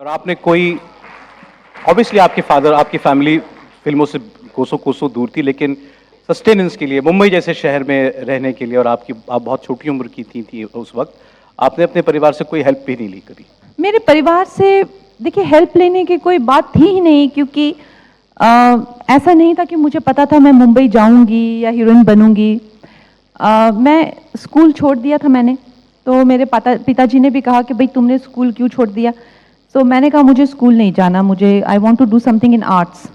और आपने कोई ऑब्वियसली आपके फादर आपकी फैमिली फिल्मों से कोसों कोसों दूर थी, लेकिन सस्टेनेंस के लिए मुंबई जैसे शहर में रहने के लिए, और आप बहुत छोटी उम्र की थी उस वक्त, आपने अपने परिवार से कोई हेल्प भी नहीं ली कभी? मेरे परिवार से देखिए हेल्प लेने की कोई बात थी ही नहीं, क्योंकि ऐसा नहीं था कि मुझे पता था मैं मुंबई जाऊंगी या हीरोइन बनूंगी। मैं स्कूल छोड़ दिया था मैंने, तो मेरे पिताजी ने भी कहा कि भाई तुमने स्कूल क्यों छोड़ दिया। तो मैंने कहा मुझे स्कूल नहीं जाना, मुझे I want to do something in arts.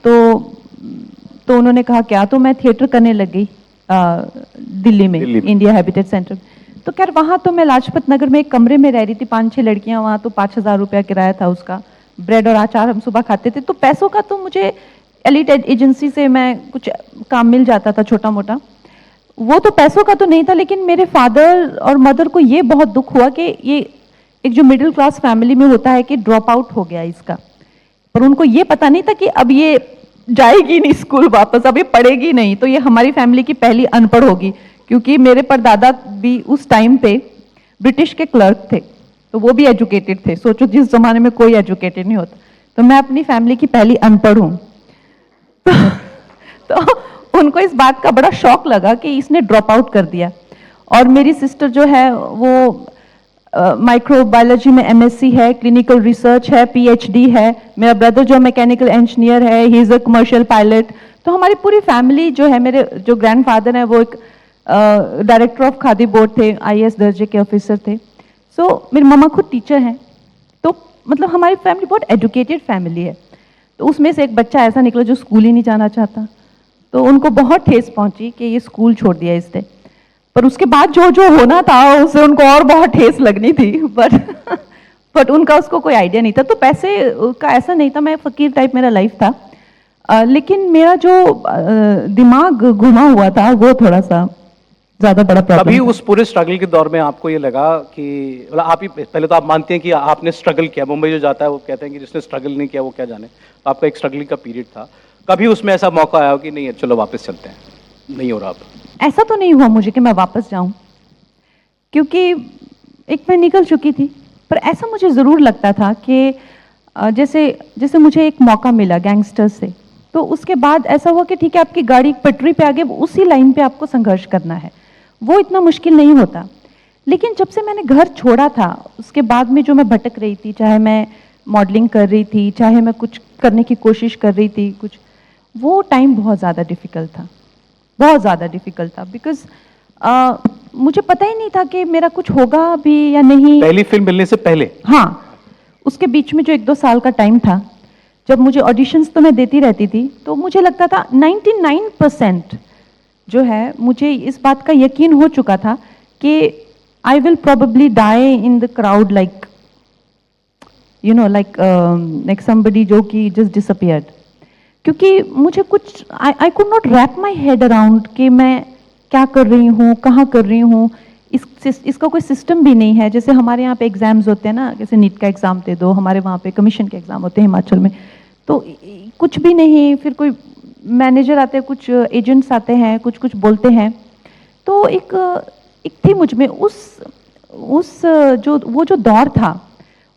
तो उन्होंने कहा क्या, तो मैं थिएटर करने लग गई दिल्ली में, इंडिया हैबिटेट सेंटर। तो खैर वहाँ तो मैं लाजपत नगर में एक कमरे में रह रही थी, 5-6 लड़कियाँ वहाँ, तो 5,000 रुपया किराया था उसका, ब्रेड और अचार हम सुबह खाते थे। तो पैसों का तो मुझे एलिट एजेंसी से मैं कुछ काम मिल जाता था छोटा मोटा, वो तो पैसों का तो नहीं था। लेकिन मेरे फादर और मदर को ये बहुत दुख हुआ कि ये एक जो मिडिल क्लास फैमिली में होता है कि ड्रॉप आउट हो गया इसका, पर उनको ये पता नहीं था कि अब ये जाएगी नहीं स्कूल वापस, अब ये पढ़ेगी नहीं, तो ये हमारी फैमिली की पहली अनपढ़ होगी। क्योंकि मेरे परदादा भी उस टाइम पे ब्रिटिश के क्लर्क थे, तो वो भी एजुकेटेड थे। सोचो जिस जमाने में कोई एजुकेटेड नहीं होता, तो मैं अपनी फैमिली की पहली अनपढ़ हूँ। तो उनको इस बात का बड़ा शौक लगा कि इसने ड्रॉप आउट कर दिया। और मेरी सिस्टर जो है वो माइक्रोबायोलॉजी में एमएससी है, क्लिनिकल रिसर्च है, पीएचडी है। मेरा ब्रदर जो मैकेनिकल इंजीनियर है, he is a commercial pilot. तो हमारी पूरी फैमिली जो है, मेरे जो ग्रैंडफादर है वो एक डायरेक्टर ऑफ खादी बोर्ड थे, आईएएस दर्जे के ऑफिसर थे। सो मेरी मम्मा खुद टीचर हैं। तो मतलब हमारी फैमिली बहुत एजुकेटेड फैमिली है। तो उसमें से एक बच्चा ऐसा निकला जो स्कूल ही नहीं जाना चाहता, तो उनको बहुत ठेस पहुंची कि ये स्कूल छोड़ दिया इसने। पर उसके बाद जो जो होना था उससे उनको और बहुत ठेस लगनी थी, बट उनका उसको कोई आइडिया नहीं था। तो पैसे का ऐसा नहीं था, मैं फकीर टाइप मेरा लाइफ था। लेकिन मेरा जो दिमाग घुमा हुआ था वो थोड़ा सा ज्यादा बड़ा प्रॉब्लम। कभी उस पूरे स्ट्रगल के दौर में आपको ये लगा कि मतलब आप ही पहले तो आप मानते हैं कि आपने स्ट्रगल किया, मुंबई जो जाता है वो कहते हैं कि जिसने स्ट्रगल नहीं किया वो क्या जाने, तो आपका एक स्ट्रगलिंग का पीरियड था। कभी उसमें ऐसा मौका आया हो कि नहीं चलो वापस चलते हैं, नहीं हो रहा अब? ऐसा तो नहीं हुआ मुझे कि मैं वापस जाऊं, क्योंकि एक मैं निकल चुकी थी। पर ऐसा मुझे ज़रूर लगता था कि जैसे मुझे एक मौका मिला गैंगस्टर से, तो उसके बाद ऐसा हुआ कि ठीक है आपकी गाड़ी पटरी पे आ गई, उसी लाइन पे आपको संघर्ष करना है, वो इतना मुश्किल नहीं होता। लेकिन जब से मैंने घर छोड़ा था उसके बाद में जो मैं भटक रही थी, चाहे मैं मॉडलिंग कर रही थी, चाहे मैं कुछ करने की कोशिश कर रही थी कुछ, वो टाइम बहुत ज़्यादा डिफ़िकल्ट था, बहुत ज़्यादा डिफ़िकल्ट था। बिकॉज मुझे पता ही नहीं था कि मेरा कुछ होगा भी या नहीं। पहली फिल्म मिलने से पहले? हाँ, उसके बीच में जो 1-2 साल का टाइम था, जब मुझे ऑडिशंस तो मैं देती रहती थी, तो मुझे लगता था 99% जो है मुझे इस बात का यकीन हो चुका था कि I will probably die in the crowd, like you know, like somebody जो कि जस्ट डिसअपियर्ड। क्योंकि मुझे कुछ I could not wrap my head around कि मैं क्या कर रही हूँ, कहाँ कर रही हूँ। इसका कोई सिस्टम भी नहीं है। जैसे हमारे यहाँ पे एग्जाम्स होते हैं ना, जैसे नीट का एग्ज़ाम दे दो, हमारे वहाँ पे कमीशन के एग्ज़ाम होते हैं हिमाचल में, तो कुछ भी नहीं। फिर कोई मैनेजर आते हैं, कुछ एजेंट्स आते हैं, कुछ कुछ बोलते हैं। तो एक थी मुझ में उस जो दौर था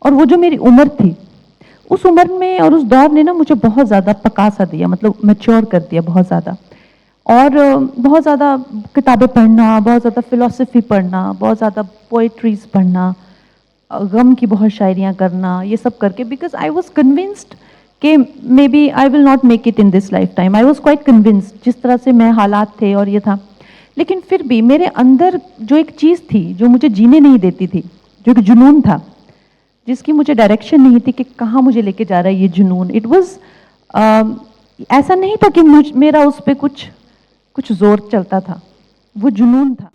और वो जो मेरी उम्र थी, उस उम्र में और उस दौर ने ना मुझे बहुत ज़्यादा पका सा दिया, मतलब मैच्योर कर दिया बहुत ज़्यादा। और बहुत ज़्यादा किताबें पढ़ना, बहुत ज़्यादा फ़िलॉसफी पढ़ना, बहुत ज़्यादा पोइट्रीज पढ़ना, गम की बहुत शायरियाँ करना, ये सब करके, बिकॉज आई वॉज कन्विंस्ड कि maybe I will not make it in this lifetime. I was quite convinced जिस तरह से मैं हालात थे और ये था। लेकिन फिर भी मेरे अंदर जो एक चीज़ थी जो मुझे जीने नहीं देती थी, जो कि जुनून था, जिसकी मुझे डायरेक्शन नहीं थी कि कहाँ मुझे लेके जा रहा है ये जुनून। इट वाज ऐसा नहीं था कि मेरा उस पर कुछ जोर चलता था, वो जुनून था।